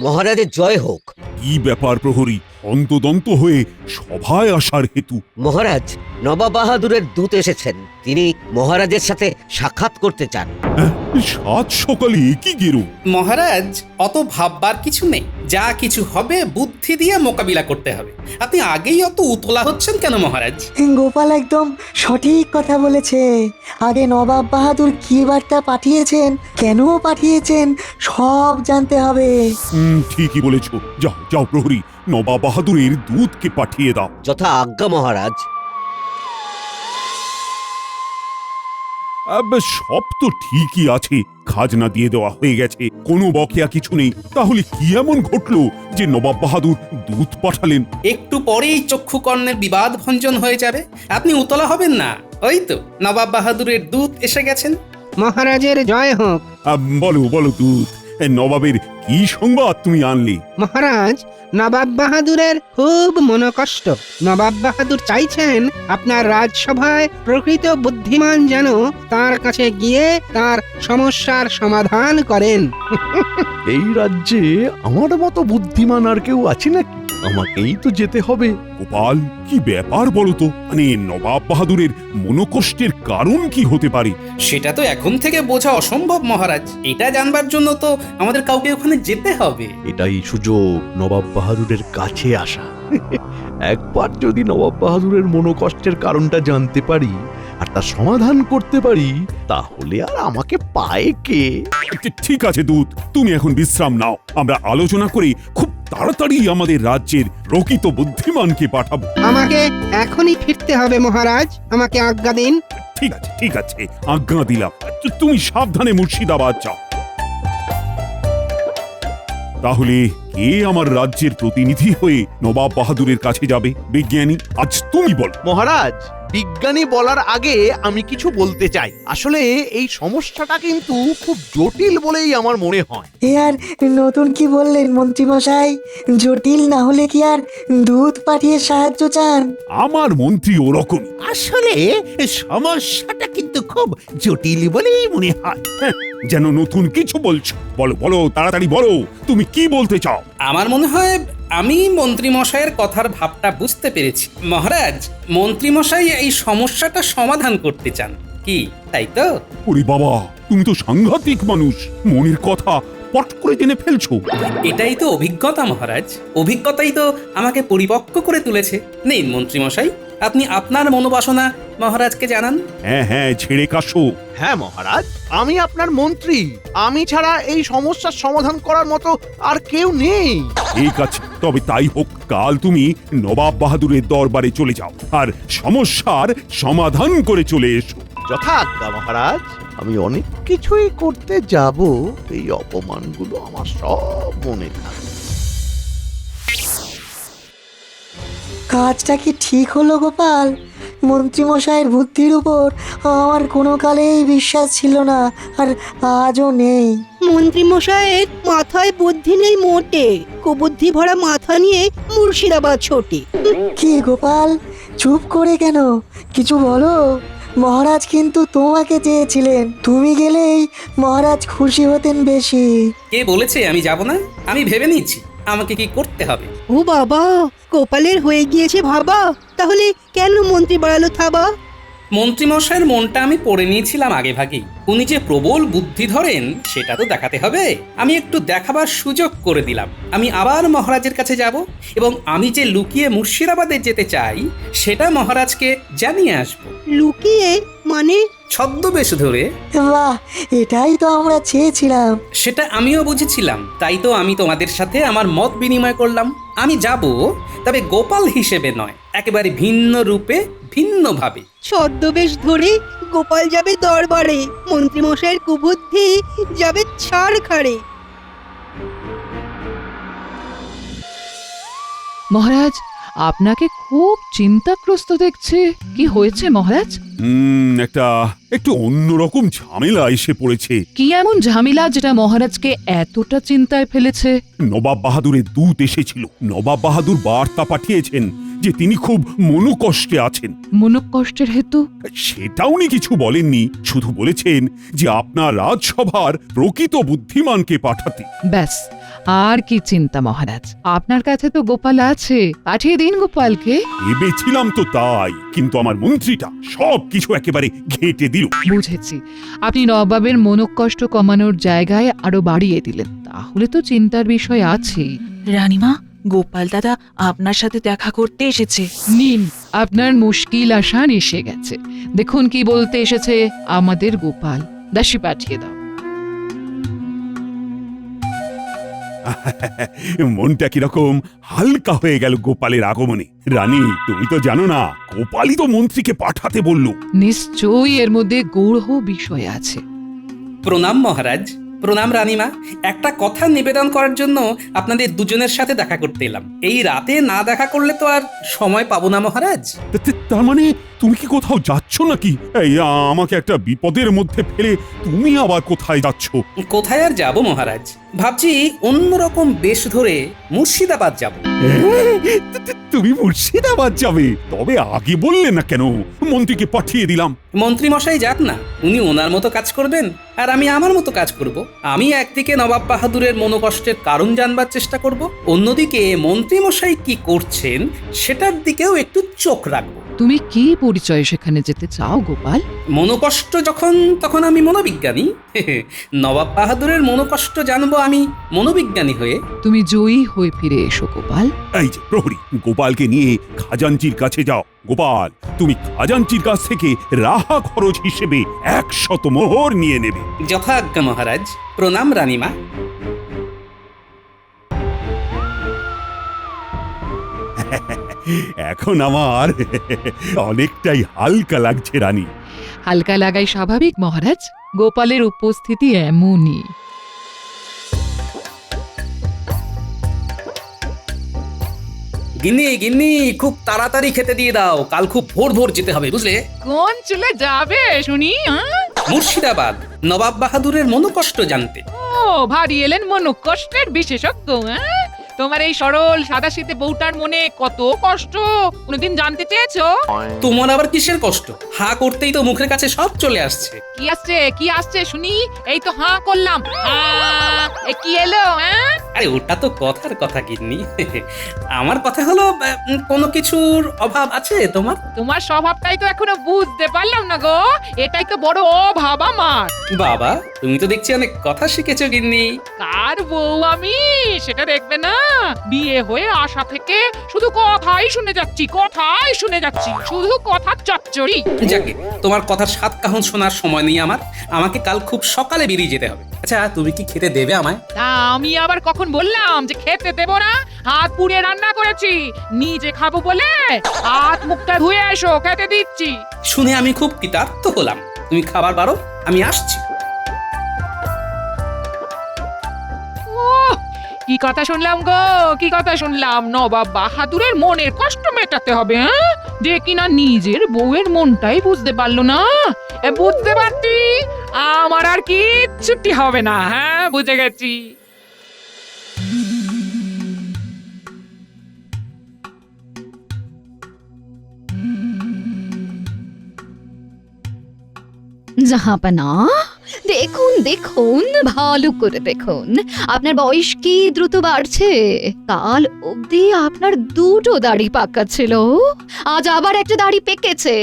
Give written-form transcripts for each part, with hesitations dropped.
মহারাজের জয় হোক। কি ব্যাপার প্রহরী, অন্তদন্ত হয়ে সভায় আসার হেতু? মহারাজ, নবাব বাহাদুরের দূত এসেছেন। তিনি মহারাজের সাথে সাক্ষাৎ করতে চান। সাত সকালে কি গেরো? মহারাজ, অত ভাববার কিছু নেই। যা কিছু হবে বুদ্ধি দিয়ে মোকাবিলা করতে হবে। আপনি আগেই অত উতলা হচ্ছেন কেন মহারাজ? গোপাল একদম সঠিক কথা বলেছে। আগে নবাব বাহাদুর কি বার্তা পাঠিয়েছেন, কেন পাঠিয়েছেন, সব জানতে হবে। ঠিকই বলেছ। যাও যাও প্রহরী, নবাব বাহাদুরের দূতকে পাঠিয়ে দাও। যথা আজ্ঞা মহারাজ। সব তো ঠিকই আছে, খাজনা দিয়ে দেওয়া হয়ে গেছে, কোনো বকেয়া কিছু নেই। তাহলে কি এমন ঘটলো যে নবাব বাহাদুর দূত পাঠালেন? একটু পরেই চক্ষুকর্ণের বিবাদ ভঞ্জন হয়ে যাবে। আপনি উতলা হবেন না। ওই তো নবাব বাহাদুরের দূত এসে গেছেন। মহারাজের জয় হোক। বলো বলো দূত, নবাবের কি সংবাদ তুমি আনলে? মহারাজ, নবাব বাহাদুরের খুব মনোকষ্ট। নবাব বাহাদুর চাইছেন আপনার রাজসভায় প্রকৃত বুদ্ধিমান যেন তার কাছে গিয়ে তার সমস্যার সমাধান করেন। এই রাজ্যে আমার মতো বুদ্ধিমান আর কেউ আছে নাকি? আমাকেই তো যেতে হবে। গোপাল, কি ব্যাপার বলো তো? মানে নবাব বাহাদুরের মনোকষ্টের কারণ কি হতে পারে? সেটা তো এখন থেকে বোঝা অসম্ভব মহারাজ। এটা জানবার জন্য তো আমাদের কাউকে ওখানে যেতে হবে। এটাই সুযোগ নবাব বাহাদুরের কাছে আসা। একবার যদি নবাব বাহাদুরের মনোকষ্টের কারণটা জানতে পারি আর তার সমাধান করতে পারি, তাহলে আর আমাকে পায় কে? ঠিক আছে দূত, তুমি এখন বিশ্রাম নাও। আমরা আলোচনা করে খুব তাড়াতাড়ি আমাদের রাজ্যের প্রকৃত বুদ্ধিমানকে পাঠাবো। আমাকে এখনই ফিরতে হবে মহারাজ, আমাকে আজ্ঞা দিন। ঠিক আছে, আজ্ঞা দিলাম। তুমি সাবধানে মুর্শিদাবাদ যাও। তাহলে কে আমার রাজ্যের প্রতিনিধি হয়ে নবাব বাহাদুরের কাছে যাবে? বিজ্ঞানী, আজ তুমি বল। মহারাজ, বিজ্ঞানী বলার আগে আমি কিছু বলতে চাই। আসলে এই সমস্যাটা কিন্তু খুব জটিল বলেই আমার মনে হয়। এ আর নতুন কি বললেন মন্ত্রীমশাই? জটিল না হলে কি আর দূত পাঠিয়ে সাহায্য চান? আমার মন্ত্রী ওরকম। আসলে সমস্যাটা কিন্তু খুব জটিল বলেই মনে হয়। যেন নতুন কিছু বলছো। বলো বলো, তাড়াতাড়ি বলো, তুমি কি বলতে চাও? আমার মনে হয় আমি মন্ত্রীমশাইয়ের কথার ভাবটা বুঝতে পেরেছি। মহারাজ, মন্ত্রীমশাই এই সমস্যাটা সমাধান করতে চান কি, তাই তো? ওরে বাবা, তুমি তো সাংঘাতিক মানুষ, মনের কথা পট করে জেনে ফেলছো। এটাই তো অভিজ্ঞতা মহারাজ। অভিজ্ঞতাই তো আমাকে পরিপক্ক করে তুলেছে। নিন মন্ত্রীমশাই, আপনি আপনার মনোবাসনা মহারাজকে জানান। হ্যাঁ, ছেড়ে কাশো। হ্যাঁ মহারাজ, আমি আপনার মন্ত্রী। আমি ছাড়া এই সমস্যার সমাধান করার মতো আর কেউ নেই। ঠিক আছে, তবে তাই হোক। কাল তুমি নবাব বাহাদুরের দরবারে চলে যাও আর সমস্যার সমাধান করে চলে এসো। যথাজ্ঞা মহারাজ। আমি অনেক কিছুই করতে যাব, এই অপমানগুলো আমার সব মনে থাকে। কাজটা কি ঠিক হলো গোপাল? মন্ত্রীমশাইয়ের বুদ্ধির উপর আমার কোনো কালেই বিশ্বাস ছিল না, আর আজও নেই। মন্ত্রীমশাইয়ের মাথায় বুদ্ধি নেই মোটে। কুবুদ্ধি ভরা মাথা নিয়ে মুর্শিদাবাদ ছোটে। কি গোপাল, চুপ করে কেন? কিছু বলো। মহারাজ কিন্তু তোমাকে চেয়েছিলেন, তুমি গেলেই মহারাজ খুশি হতেন বেশি। কে বলেছে আমি যাব না? আমি ভেবে নিয়েছি আমাকে কি করতে হবে। ও বাবা, গোপালের হয়ে গিয়েছে ভাবা। তাহলে কেন মন্ত্রী বাড়ালো থাবা? মন্ত্রীমশাইয়ের মনটা আমি পড়ে নিয়েছিলাম আগে ভাগেই। উনি যে প্রবল বুদ্ধি ধরেন সেটা তো দেখাতে হবে। আমি একটু দেখাবার সুযোগ করে দিলাম। আমি আবার মহারাজের কাছে যাব এবং আমি যে লুকিয়ে মুর্শিদাবাদে যেতে চাই সেটা মহারাজকে জানিয়ে আসবো। লুকিয়ে মানে? ছদ্মবেশ ধরে। বাহ, এটাই তো আমরা চেয়েছিলাম। সেটা আমিও বুঝেছিলাম, তাই তো আমি তোমাদের সাথে আমার মত বিনিময় করলাম। আমি যাব, তবে গোপাল হিসেবে নয়, একেবারে ভিন্ন রূপে, ভিন্নভাবে। ছদ্মবেশ ধরে গোপাল যাবে দরবারে, মন্ত্রীমশাইয়ের কুবুদ্ধি যাবে ছাড় খাড়ে। মহারাজ, আপনাকে খুব চিন্তাগ্রস্ত দেখছি। কি হয়েছে মহারাজ? একটু অন্যরকম ঝামেলা এসে পড়েছে। কি এমন ঝামেলা যেটা মহারাজকে এতটা চিন্তায় ফেলেছে? নবাব বাহাদুরের দূত এসেছিল। নবাব বাহাদুর বার্তা পাঠিয়েছেন যে তিনি খুব মনোকষ্টে আছেন। মনোকষ্টের হেতু? সেটা উনি কিছু বলেননি, শুধু বলেছেন যে আপনার রাজসভার প্রকৃত বুদ্ধিমানকে পাঠাতে। ব্যাস, আর কি চিন্তা মহারাজ, আপনার কাছে তো গোপাল আছে, পাঠিয়ে দিন গোপালকে। ভেবেছিলাম তো তাই, কিন্তু আমার মন্ত্রীটা সবকিছু একেবারে ঘেঁটে দিল। বুঝেছি, আপনি নবাবের মনোকষ্ট কমানোর জায়গায় আরো বাড়িয়ে দিলেন, তাহলে তো চিন্তার বিষয় আছেই। রানীমা, গোপাল দাদা আপনার সাথে দেখা করতে এসেছে। নিন, আপনার মুশকিল আসান এসে গেছে। দেখুন কি বলতে এসেছে আমাদের গোপাল। দাসী পাঠিয়ে দাও। মনটা কিরকম হালকা হয়ে গেল গোপালের আগমনে। রানী, তুমি তো জানো না, গোপালই তো মন্ত্রীকে পাঠাতে বলল। নিশ্চয়ই এর মধ্যে গূঢ় বিষয় আছে। প্রণাম মহারাজ। প্রণাম রানীমা। একটা কথা নিবেদন করার জন্য আপনাদের দুজনের সাথে দেখা করতে এলাম। এই রাতে না দেখা করলে তো আর সময় পাবো না মহারাজ। তার মানে তুমি কি কোথাও যাচ্ছ নাকি? এই আমাকে একটা বিপদের মধ্যে ফেলে তুমি আবার কোথায় যাচ্ছ? কোথায় আর যাব মহারাজ, ভাবছি অন্যরকম বেশ ধরে মুর্শিদাবাদ যাব। তুমি মুর্শিদাবাদ যাবে? তবে আগে বললে না কেন? মন্ত্রীকে পাঠিয়ে দিলাম। মন্ত্রী মশাই যাক না, উনি ওনার মতো কাজ করবেন আর আমি আমার মতো কাজ করব। আমি একদিকে নবাব বাহাদুরের মনোকষ্টের কারণ জানবার চেষ্টা করব, অন্যদিকে মন্ত্রী মশাই কি করছেন সেটার দিকেও একটু চোখ রাখবো। তুমি কি পরিচয় সেখানে যেতে চাও গোপাল? মনোকষ্ট যখন তখন আমি মনোবিজ্ঞানী। নবাব বাহাদুরের মনোকষ্ট জানবো আমি মনোবিজ্ঞানী হয়ে। তুমি জয়ী হয়ে ফিরে এসো গোপাল। এই যে প্রহরী, গোপালকে নিয়ে খাজাঞ্চির কাছে যাও। গোপাল, তুমি খাজাঞ্চির কাছ থেকে রাহা খরচ হিসেবে 100 মোহর নিয়ে নেবে। যথাজ্ঞা মহারাজ। প্রণাম রানীমা। এখন আমার অনেকটাই হালকা লাগছে রানী। হালকা লাগাই স্বাভাবিক মহারাজ, গোপালের উপস্থিতি এমনই। গিন্নি গিন্নি, খুব তাড়াতাড়ি খেতে দিয়ে দাও, কাল খুব ভোর ভোর যেতে হবে বুঝলে। কোন চলে যাবে শুনি? মুর্শিদাবাদ, নবাব বাহাদুরের মনোকষ্ট জানতে। ও, ভারী এলেন মনোকষ্টের বিশেষজ্ঞ। তোমার এই সরল সাদাসিধে বউটার মনে কত কষ্ট কোনদিন জানতে চেয়েছো? তোমার আবার কিসের কষ্ট? হা করতেই তো মুখের কাছে সব চলে আসছে। কি আসছে কি আসছে শুনি? এই তো হাঁ করলাম। কি এলো? আরে ওটা তো কথার কথা গিন্নি। আমার কথা হলো, কোনো কিছুর অভাব আছে তোমার? তোমার স্বভাবটাই তো এখনো বুঝতে পারলাম না গো, এটাই তো বড় অভাব আমার। বাবা, তুমি তো দেখছি অনেক কথা শিখেছো গিন্নি। কার বউ আমি সেটা দেখবে না? বিয়ে হয়ে আসা থেকে শুধু কথাই শুনে যাচ্ছি, শুধু কথার চচ্চড়ি। যাকে, তোমার কথার সাত কাহন শোনার সময় নেই আমার। আমাকে কাল খুব সকালে বেরিয়ে যেতে হবে। আচ্ছা, তুমি কি খেতে দেবে আমায়? তা আমি আবার কখন বললাম যে খেতে দেব না? হাত পুড়িয়ে রান্না করেছি, নিজে খাবো বলে হাত মুখটা ধুয়ে এসো, খেতে দিচ্ছি। শুনে আমি খুব কৃতার্থ হলাম। তুমি খাবার বারো, আমি আসছি। কি কথা শুনলাম গো, কি কথা শুনলাম? নবাব বাহাদুরের মনের কষ্ট মেটাতে হবে, যে কিনা নিজের বউয়ের মনটাই বুঝতে পারলো না। বুঝতে পারছি, আমার আর কিচ্ছুটি হবে না। বুঝে গেছি। জাহাপানা, দেখুন দেখুন, ভালো করে দেখুন, আপনার বয়স কি দ্রুত বাড়ছে। কাল অবধি আপনার দুটো দাড়ি পাকা ছিল, আজ আবার একটা দাড়ি পেকেছে।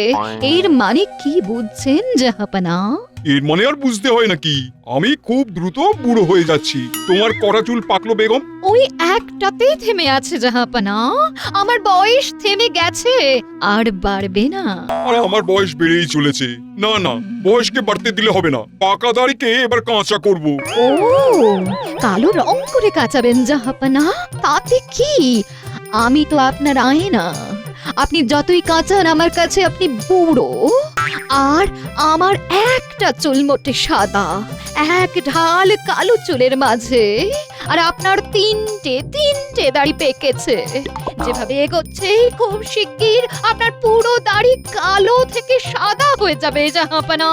এর মানে কি বুঝছেন জাহাপানা? এর মানে আর বুঝতে হয় নাকি? আমি খুব দ্রুত বুড়ো হয়ে যাচ্ছি। তোমার কটা চুল পাকলো বেগম? ওই একটাতেই থেমে আছে জাহাপানা, আমার বয়স থেমে গেছে, আর বাড়বে না। আরে আমার বয়স বেড়েই চলেছে। না না, বয়সকে বাড়তে দিলে হবে না, পাকা দাড়িকে এবার কাঁচা করব। ও, কালো রং করে কাচাবেন জাহাপানা? তাতে কি? আমি তো আপনার আয়না, আপনি যতই কাঁচান আমার কাছে আপনি বুড়ো। আর আমার একটা চুল মোটে সাদা, এক ঢাল কালো চুলের মাঝে, আর আপনার তিনটে দাড়ি পেকেছে। যেভাবে এগোচ্ছে খুব শিগগির আপনার পুরো দাড়ি কালো থেকে সাদা হয়ে যাবে জাহাপানা।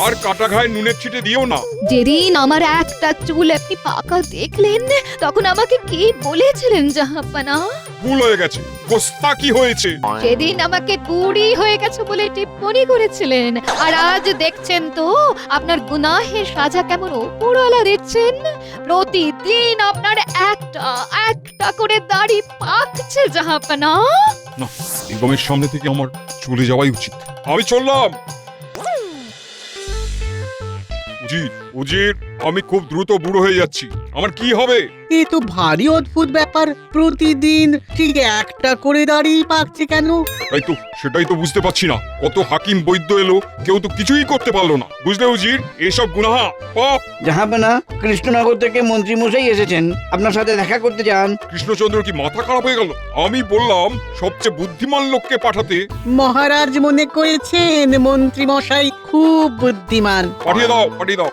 আর কাটা ঘায়ে নুনের ছিটে দিও না। যেদিন আমার একটা চুল আপনি পাকা দেখলেন, তখন আমাকে কি বলেছিলেন জাহাপানা? ভুল হয়ে গেছে, গোস্তাকি হয়েছে। সেদিন আমাকে বুড়ি হয়ে গেছে বলে টিপ্পনি করেছিলেন, আর আজ দেখছেন তো আপনার গুনাহের সাজা কেমন ওপরওয়ালা দিচ্ছেন। প্রতিদিন আপনার একটা একটা করে দাড়ি পাকছে জাহাপনা। না, বেগমের সামনে থেকে আমার চলে যাওয়াই উচিত। আমি চললাম। উজির, উজির, আমি খুব দ্রুত বুড়ো হয়ে যাচ্ছি, আমার কি হবে? এ তো ভারী অদ্ভুত ব্যাপার, প্রতিদিন ঠিক একটা করে দাঁড়িয়ে পাকছে কেন? সেটাই তো বুঝতে পারছি না। কত হাকিম বৈদ্য এলো, কেউ তো কিছুই করতে পারলো না। বুঝলে উজির, এসব গুনাহ, পাপ। জাহাপনা, কৃষ্ণনগর থেকে মন্ত্রী মশাই এসেছেন, আপনার সাথে দেখা করতে চান। কৃষ্ণচন্দ্র কি মাথা খারাপ হয়ে গেল? আমি বললাম সবচেয়ে বুদ্ধিমান লোককে পাঠাতে। মহারাজ মনে করেছেন মন্ত্রী মশাই খুব বুদ্ধিমান। পাঠিয়ে দাও, পাঠিয়ে দাও।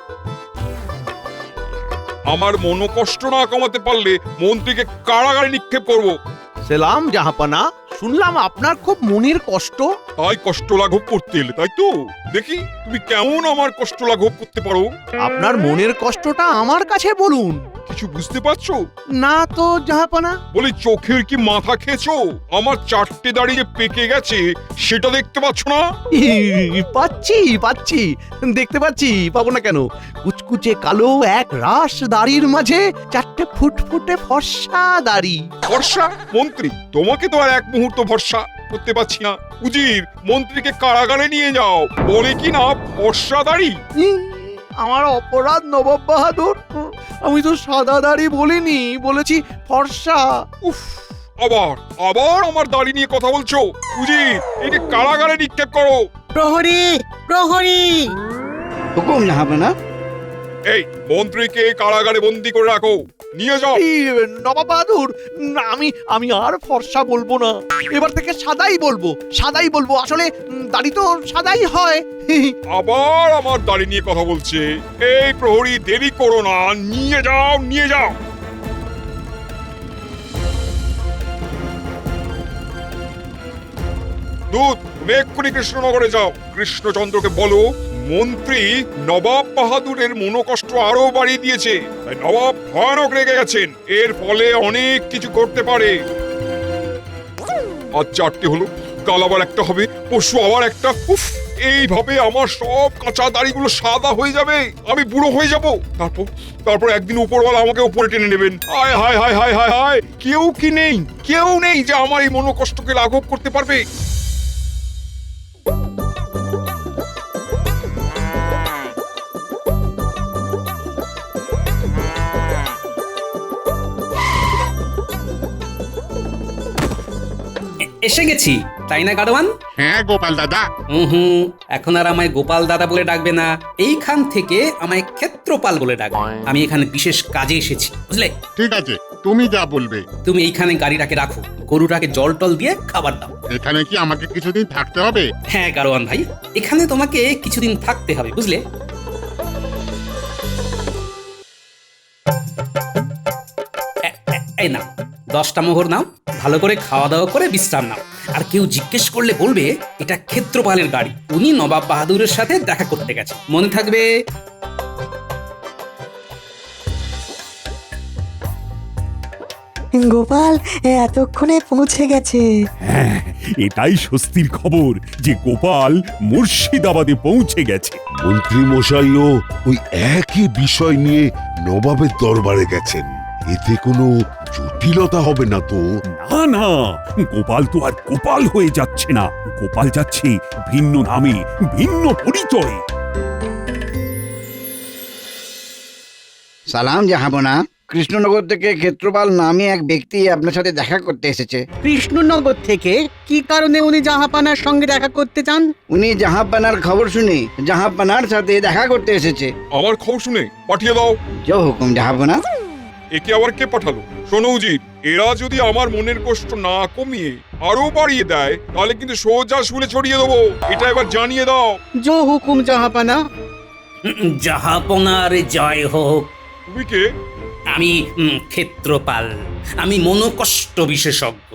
আমার মনোকষ্ট না কমাতে পারলে মন্ত্রীকে কারাগারে নিক্ষেপ করব। সেলাম জাহাপানা, শুনলাম আপনার খুব মনের কষ্ট। তাই কষ্ট লাঘব করতে এলে, তাই তো? দেখি তুমি কেমন আমার কষ্ট লাঘব করতে পারো। আপনার মনের কষ্টটা আমার কাছে বলুন। কিছু বুঝতে পারছো না তো জাহাপানা। বলি চোখের কি মাথা খেয়েছো? আমার 4টে দাড়ি যে পেকে গেছে সেটা দেখতে পাচ্ছ না? পাচ্ছি, দেখতে পাচ্ছি, পাবো না কেন? কুচকুচে কালো এক রাশ দাড়ির মাঝে 4টে ফুটফুটে ফর্সা দাড়ি। ভরসা? মন্ত্রী, তোমাকে তো আর এক মুহূর্ত ভরসা করতে পারছি না। উজির, মন্ত্রীকে কারাগারে নিয়ে যাও, বলে কি না ফর্সা দাড়ি। আমার অপরাধ নবাব বাহাদুর, আমি তো সাদা দাড়ি বলিনি, বলেছি ফর্সা। উফ, আবার আমার দাড়ি নিয়ে কথা বলছো। উজির, একে কারাগারে নিক্ষেপ করো। প্রহরী, প্রহরী! হুকুম জাহাপনা। এই মন্ত্রীকে কারাগারে বন্দি করে রাখো, নিয়ে যাও। নবাব বাহাদুর, আমি আর ফর্সা বলবো না, এবার থেকে সাদাই বলবো। আসলে দাড়ি তো সাদাই হয়। আবার আমার দাড়ি নিয়ে কথা বলছে। এই প্রহরী, দেরি করো না, নিয়ে যাও। দূত, তুমি এক্ষুনি কৃষ্ণনগরে যাও। কৃষ্ণচন্দ্রকে বলো মন্ত্রী নবাব বাহাদুরের মনোকষ্ট আরো বাড়িয়ে দিয়েছে। তাই নবাব ভয়ানক রেগে গেছেন, এর ফলে অনেক কিছু করতে পারে। আজ 4টে হলো, কাল আবার একটা হবে, পরশু আবার একটা। উফ, এইভাবে আমার সব কাঁচা দাড়িগুলো সাদা হয়ে যাবে, আমি বুড়ো হয়ে যাব। তারপর একদিন উপরওয়ালা আমাকে উপরে টেনে নেবেন। হায় হায় হায় হায় হায় হায়, কেউ নেই যে আমার এই মনোকষ্টকে লাঘব করতে পারবে। এসে গেছি, তাই না গাড়োয়ান? হ্যাঁ গোপাল দাদা। হুম, এখন আর আমায় গোপাল দাদা বলে ডাকবে না, এইখান থেকে আমায় ক্ষেত্রপাল বলে ডাকবে। আমি এখানে বিশেষ কাজে এসেছি, বুঝলে? ঠিক আছে, তুমি যা বলবে। তুমি এইখানে গাড়িটাকে রাখো, গরুটাকে জল টল দিয়ে খাবার দাও। এখানে কি আমাকে কিছুদিন থাকতে হবে? হ্যাঁ গাড়োয়ান ভাই, এখানে তোমাকে কিছুদিন থাকতে হবে, বুঝলে? এই নাও 10টা মোহর নাও, ভালো করে খাওয়া দাওয়া করে বিশ্রাম নাও। আর কেউ জিজ্ঞেস করলে বলবে এটা ক্ষেত্রপালের গাড়ি, উনি নবাব বাহাদুরের সাথে দেখা করতে গেছে, মনে থাকবে। গোপাল এতক্ষণে পৌঁছে গেছে। হ্যাঁ, এটাই স্বস্তির খবর যে গোপাল মুর্শিদাবাদে পৌঁছে গেছে। মন্ত্রী মশাইও ওই একই বিষয় নিয়ে নবাবের দরবারে গেছেন, এতে কোনো জটিলতা হবে না তো? না, গোপাল তো আর গোপাল হয়ে যাচ্ছে না, গোপাল যাচ্ছে ভিন্ন নামে, ভিন্ন পরিচয়ে। সালাম জাহাপনা, কৃষ্ণনগর থেকে ক্ষেত্রপাল নামে এক ব্যক্তি আপনার সাথে দেখা করতে এসেছে। কৃষ্ণনগর থেকে? কি কারণে উনি জাহাপানার সঙ্গে দেখা করতে চান? উনি জাহাপানার খবর শুনে জাহাপানার সাথে দেখা করতে এসেছে। আমার খবর শুনে পাঠিয়ে দাও। জয় হুকুম জাহাপনা। একে আবার কে পাঠালো? শোনো উজির, এরা যদি আমার মনের কষ্ট না কমিয়ে আরো বাড়িয়ে দেয়, তাহলে কিন্তু সোজা শুনে ছড়িয়ে দেবো, এটা এবার জানিয়ে দাও। জয় হুকুম জাহাপানা। জাহাপনার জয় হোক। তুমি কে? আমি ক্ষেত্রপাল, আমি মনোকষ্ট বিশেষজ্ঞ।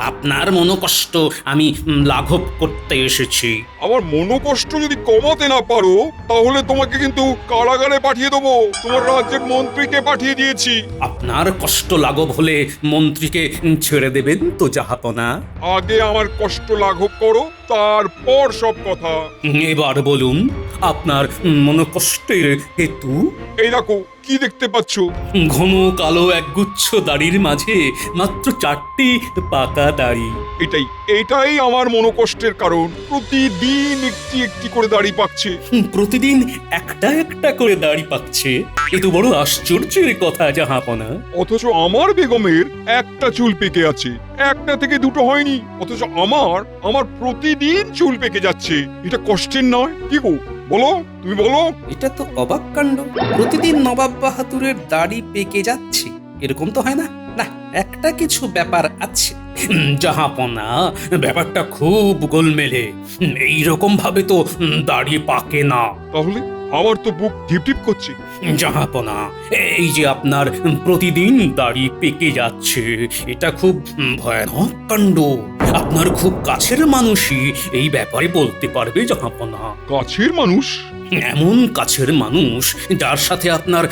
আপনার মনোকষ্ট আমি লাঘব করতে এসেছি। আমার মনোকষ্ট যদি কমাতে না পারো তাহলে তোমাকে কিন্তু কারাগারে পাঠিয়ে দেবো। তোমার রাজ্যের মন্ত্রীকে পাঠিয়ে দিয়েছি। আপনার কষ্ট লাঘব হলে মন্ত্রীকে ছেড়ে দেবেন তো জাহাপনা? আগে আমার কষ্ট লাঘব করো, তারপর সব কথা। এবার বলুন আপনার মনোকষ্টের হেতু। এই দেখো, কি দেখতে পাচ্ছ? ঘন কালো একগুচ্ছ দাড়ির মাঝে মাত্র 4টি পাকা দাড়ি। এটাই আমার মনোকষ্টের কারণ। প্রতিদিন একটি একটি করে দাড়ি পাকছে। প্রতিদিন একটা একটা করে দাড়ি পাকছে? এ তো বড় আশ্চর্যের কথা জাহাপনা। অথচ আমার বেগমের একটা চুল পেকে আছে, একটা থেকে দুটো হয়নি। অথচ আমার প্রতিদিন চুল পেকে যাচ্ছে। এটা কষ্টের নয়? কি গো, বলো, তুমি বলো। এটা তো অবাক কাণ্ড। প্রতিদিন নবাব বাহাদুরের দাড়ি পেকে যাচ্ছে, এরকম তো হয় না। না, একটা কিছু ব্যাপার আছে জাহাপনা। ব্যাপারটা খুব গোলমেলে। এইরকম ভাবে তো দাড়ি পাকে না। তাহলে আমার তো বুক ঢিপঢিপ করছে। জাহাপনা, এই যে আপনার প্রতিদিন দাড়ি পেকে যাচ্ছে, এটা খুব ভয়ানক কাণ্ড। আপনার খুব কাছের মানুষই এই ব্যাপারে বলতে পারবে জাহাপনা। কাছের মানুষ? এমন কাছের মানুষ যার সাথে আপনার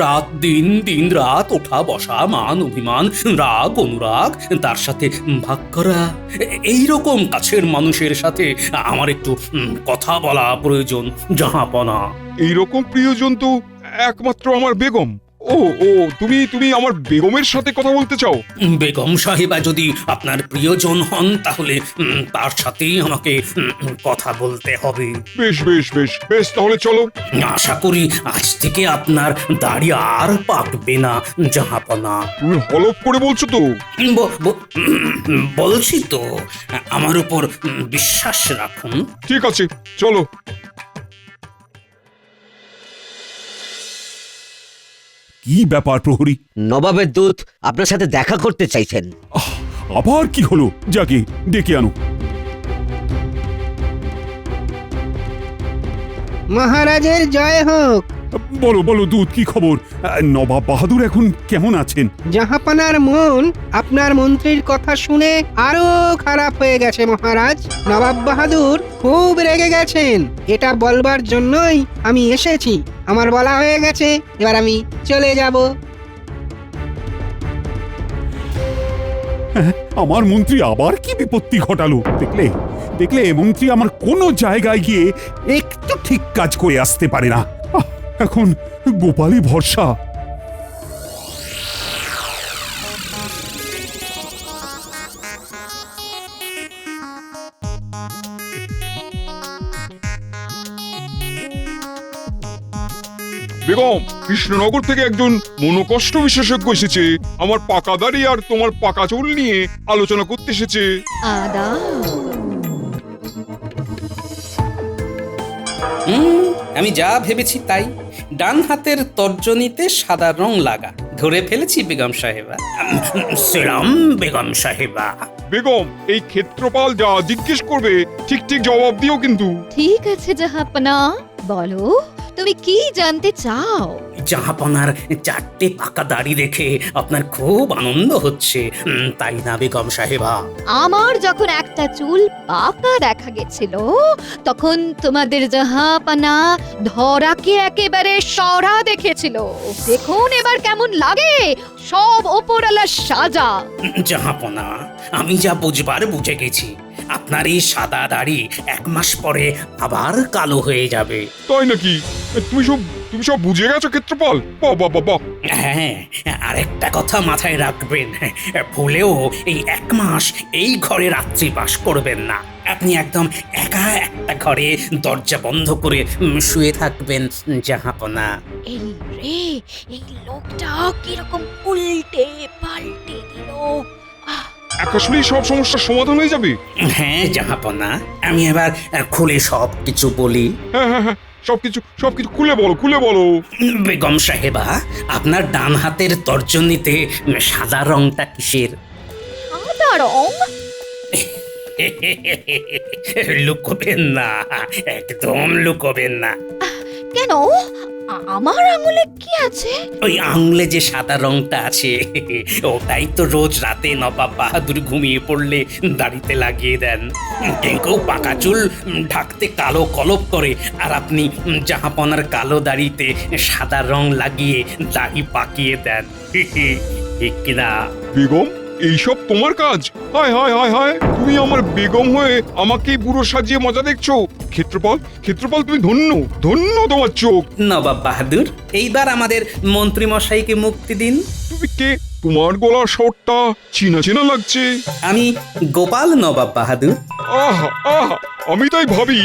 রাত দিন রাত ওঠা বসা, মান অভিমান, রাগ অনুরাগ তার সাথে ভাগ করা। এইরকম কাছের মানুষের সাথে আমার একটু কথা বলা প্রয়োজন জাহাপনা। এইরকম প্রিয়জন তো একমাত্র আমার বেগম। ও তুমি আমার বেগমের সাথে কথা বলতে চাও? বেগম সাহেবা যদি আপনার প্রিয়জন হন তাহলে তার সাথেই আমাকে কথা বলতে হবে। বেশ বেশ বেশ বেশ, তাহলে চলো। আশা করি আজ থেকে আপনার দাড়ি আর পাকবে না জাহাপনা। তুমি হলপ করে বলছো তো? বলছি তো, আমার উপর বিশ্বাস রাখুন। ঠিক আছে, চলো। কি ব্যাপার প্রহরী? নবাবের দূত আপনার সাথে দেখা করতে চাইছেন। আবার কি হলো? যাকে ডেকে আনো। মহারাজের জয় হোক। বলো বলো দূত, কি খবর? নবাব বাহাদুর এখন কেমন আছেন? জাহাপানার মন আপনার মন্ত্রীর কথা শুনে আরো খারাপ হয়ে গেছে মহারাজ। নবাব বাহাদুর খুব রেগে গেছেন। এটা বলবার জন্যই আমি এসেছি। আমার বলা হয়ে গেছে, এবার আমি চলে যাব। আমার মন্ত্রী আবার কি বিপত্তি ঘটালো? দেখলে দেখলে মন্ত্রী আমার কোনো জায়গায় গিয়ে একটু ঠিক কাজ করে আসতে পারে না। এখন গোপালই ভরসা। বেগম, কৃষ্ণনগর থেকে একজন মনোকষ্ট বিশেষজ্ঞ এসেছে। আমার পাকা দাড়ি আর তোমার পাকা চুল নিয়ে আলোচনা করতে এসেছে। আমি যা ভেবেছি তাই। ডান হাতের তর্জনীতে সাদা রং লাগা। ধরে ফেলেছি বেগম সাহেবা। সেলাম বেগম সাহেবা। বেগম, এই ক্ষেত্রপাল যা জিজ্ঞেস করবে ঠিক ঠিক জবাব দিও কিন্তু। ঠিক আছে জাহাপনা, বলো তুমি কি জানতে চাও? জাহাপনার 4টে পাকা দাড়ি দেখে আপনার খুব আনন্দ হচ্ছে, তাই না বেগম সাহেবা? আমার যখন একটা চুল পাকা দেখা গেছিল তখন তোমাদের জাহাপনা ধরাকে একেবারে সরা দেখেছিল। দেখুন এবার কেমন লাগে, সব ওপরওয়ালার সাজা। জাহাপনা, আমি যা বুঝবার বুঝে গেছি। আপনার এই সাদা দাড়ি 1 মাস পরে আবার কালো হয়ে যাবে। তাই নাকি? তুমি সব বুঝে গেছো ক্ষেত্রপাল? বাবা বাবা। হ্যাঁ, আরেকটা কথা মাথায় রাখবেন, ভুলেও এই 1 মাস এই ঘরে রাত্রি বাস করবেন না। আপনি একদম একা একটা ঘরে দরজা বন্ধ করে শুয়ে থাকবেন জাহাপনা। এই রে, এই লোকটা কিরকম উল্টে পাল্টে দিল। আসলেই সব সমস্যার সমাধান হয়ে যাবে? হ্যাঁ জাহাপনা, আমি এবার খুলে সব কিছু বলি। হ্যাঁ, সবকিছু খুলে বলো। বেগম সাহেবা, আপনার ডান হাতের তর্জনীতে সাদা রংটা কিসের? সাদা রং? লুকোবেন না, একদম লুকোবেন না। কেন? আমার আঙুলে কি আছে? ওই আঙুলে যে সাদা রংটা আছে ওটাই তো রোজ রাতে নবাব বাহাদুর ঘুমিয়ে পড়লে দাড়িতে লাগিয়ে দেন। কেউ কেউ পাকা চুল ঢাকতে কালো কলপ করে, আর আপনি জাহাপনার কালো দাড়িতে সাদা রং লাগিয়ে দাড়ি পাকিয়ে দেন। ঠিক কিনা? বেগম, এইসব তোমার কাজ? হায় হায় হায় হায়, তুমি আমার বেগম হয়ে আমাকে বুড়ো সাজিয়ে মজা দেখছো। ক্ষেত্রপাল, ক্ষেত্রপাল, তুমি ধন্য, ধন্য তোমার চোখ। নবাব বাহাদুর, এইবার আমাদের মন্ত্রী মশাইকে মুক্তি দিন। তুমি কে? তোমার গলার স্বরটা চেনা চেনা লাগছে। আমি গোপাল নবাব বাহাদুর। আহা আহা, আমি তাই ভাবি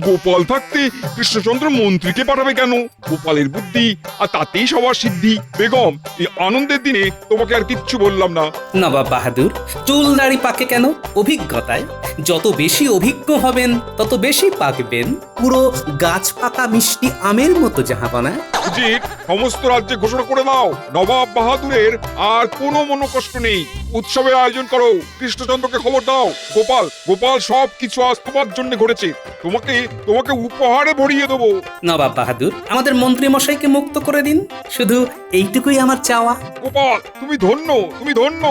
গোপাল থাকতে কৃষ্ণচন্দ্র মন্ত্রীকে পাঠাবে কেন? গোপালের বুদ্ধি আর তাতেই সবার সিদ্ধি। বেগম, এই আনন্দের দিনে তোমাকে আর কিচ্ছু বললাম না। নবাব বাহাদুর, চুল দাড়ি পাকে কেন? অভিজ্ঞতায়। যত বেশি অভিজ্ঞ হবেন তত বেশি পাকবেন, পুরো গাছ পাকা মিষ্টি আমের মতো জাহাপনা। উচিত সমস্ত রাজ্যে ঘোষণা করে দাও, নবাব বাহাদুরের আর কোনো মনোকষ্ট নেই। উৎসবের আয়োজন করো, কৃষ্ণচন্দ্রকে খবর দাও। গোপাল, গোপাল সব কিছু আজ তোমার জন্য ঘটেছে। তোমাকে তোমাকে উপহারে ভরিয়ে দেবো। নবাব বাহাদুর, আমাদের মন্ত্রী মশাইকে মুক্ত করে দিন, শুধু এইটুকুই আমার চাওয়া। গোপাল, তুমি ধন্য, তুমি ধন্য।